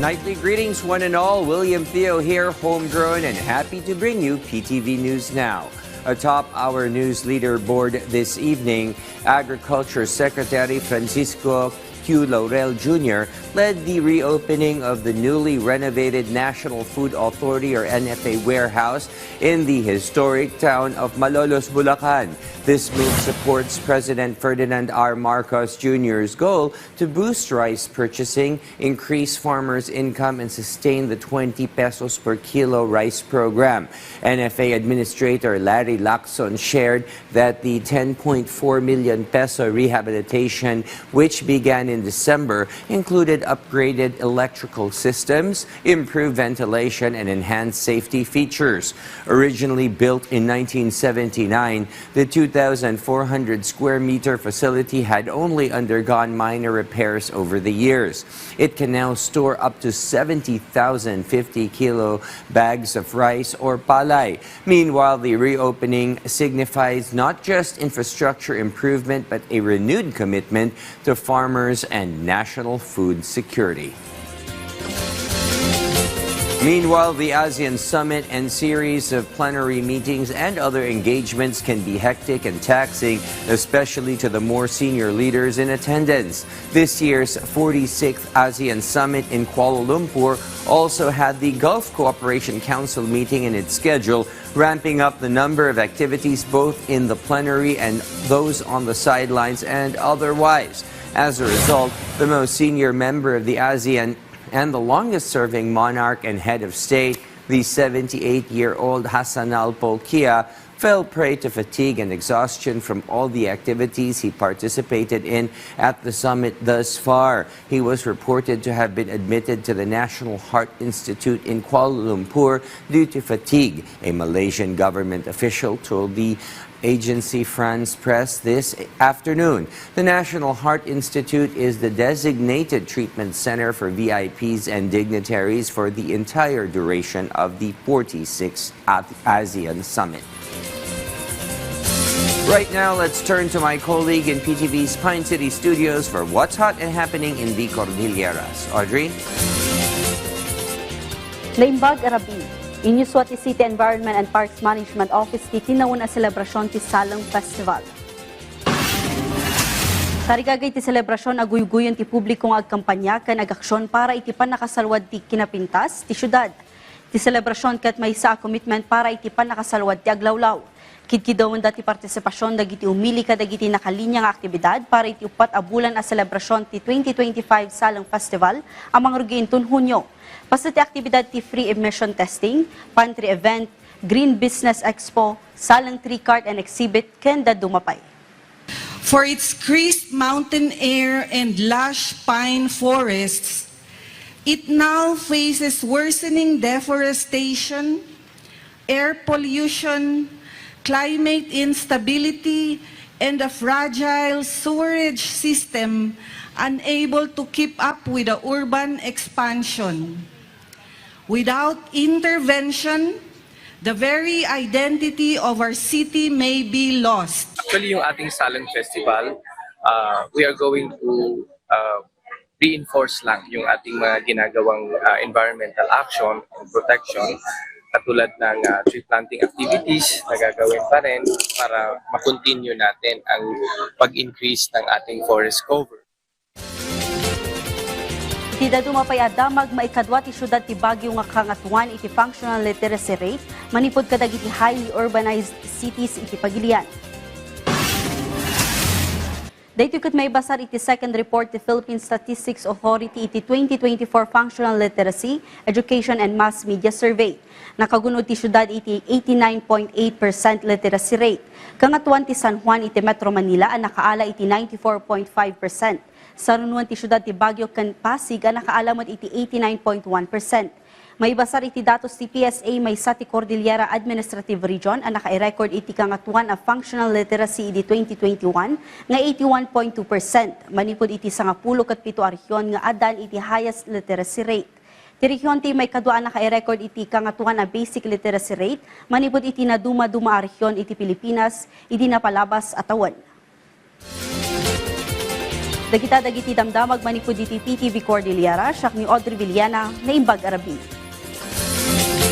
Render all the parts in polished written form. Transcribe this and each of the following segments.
Nightly greetings, one and all. William Theo here, homegrown, and happy to bring you PTV News Now. Atop our news leaderboard this evening, Agriculture Secretary Francisco Q. Laurel Jr. led the reopening of the newly renovated National Food Authority or NFA warehouse in the historic town of Malolos, Bulacan. This move supports President Ferdinand R. Marcos Jr.'s goal to boost rice purchasing, increase farmers' income, and sustain the 20 pesos per kilo rice program. NFA Administrator Larry Lacson shared that the 10.4 million peso rehabilitation, which began in December, included upgraded electrical systems, improved ventilation, and enhanced safety features. Originally built in 1979, the 2,400 square meter facility had only undergone minor repairs over the years. It can now store up to 70,050 kilo bags of rice or palay. Meanwhile, the reopening signifies not just infrastructure improvement but a renewed commitment to farmers and national food security. Meanwhile, the ASEAN Summit and series of plenary meetings and other engagements can be hectic and taxing, especially to the more senior leaders in attendance. This year's 46th ASEAN Summit in Kuala Lumpur also had the Gulf Cooperation Council meeting in its schedule, ramping up the number of activities both in the plenary and those on the sidelines and otherwise. As a result, the most senior member of the ASEAN and the longest-serving monarch and head of state, the 78-year-old Hassanal Bolkiah, fell prey to fatigue and exhaustion from all the activities he participated in at the summit thus far. He was reported to have been admitted to the National Heart Institute in Kuala Lumpur due to fatigue. A Malaysian government official told the Agency France Press this afternoon. The National Heart Institute is the designated treatment center for VIPs and dignitaries for the entire duration of the 46th ASEAN Summit. Right now, let's turn to my colleague in PTV's Pine City studios for what's hot and happening in the Cordilleras. Audrey? Laimbag Arabi, Inyo Suwati City Environment and Parks Management Office ti tinawon a selebrasyon ti Saleng Festival. Tarigagay ti selebrasyon aguyguyon ti publikong agkampanya kan agaksyon para iti panakasalwad ti kinapintas ti syudad. Ti selebrasyon ket may sa commitment para iti panakasalwad ti aglawlaw. Kidkidawan dati partisipasyon dagiti umili ka dagiti nakalinya nga aktibidad para iti upat a bulan a selebrasyon ti 2025 Saleng Festival amang rugiintun Hunyo. Basta ti aktibidad ti free emission testing, pantry event, Green Business Expo, Saleng Tree Cart and Exhibit kenda dumapay. For its crisp mountain air and lush pine forests, it now faces worsening deforestation, air pollution, climate instability, and a fragile sewerage system unable to keep up with the urban expansion. Without intervention, the very identity of our city may be lost. Actually, yung ating Saleng Festival, we are going to reinforce lang yung ating mga ginagawang environmental action and protection, katulad ng tree planting activities na gagawin pa rin para makontinue natin ang pag-increase ng ating forest cover. Tida dumapay adamag maikadwa ti syudad ti Baguio nga kangatuan iti functional literacy rate manipod kadag iti highly urbanized cities iti pagilian. Dahito ket may basar iti second report ti Philippine Statistics Authority iti 2024 Functional Literacy, Education and Mass Media Survey. Nakagunod ti syudad iti 89.8% literacy rate. Kangatuan ti San Juan iti Metro Manila ang nakaala iti 94.5%. Sa runuan ti syudad ti Baguio ken Pasig ang nakaalamot iti 89.1%. May basar iti datos ti PSA may sa ti Cordillera Administrative Region ang naka-record iti kangatuan a functional literacy iti 2021 nga 81.2%. Manipod iti 10 ket 7 rehiyon nga adan iti highest literacy rate. Ti rehiyon ti may kadwa naka-record iti kangatuan a basic literacy rate manipod iti naduma-duma a rehiyon iti Pilipinas iti napalabas atawan. Dagita-dagiti damdamag manipud iti PTV Cordillera, siyak ni Audrey Villana, na Imbag Arabi.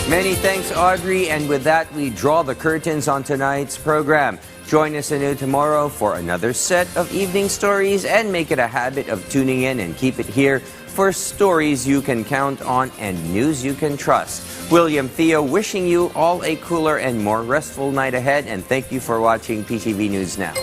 Many thanks, Audrey. And with that, we draw the curtains on tonight's program. Join us anew tomorrow for another set of evening stories, and make it a habit of tuning in and keep it here for stories you can count on and news you can trust. William Theo wishing you all a cooler and more restful night ahead, and thank you for watching PTV News Now.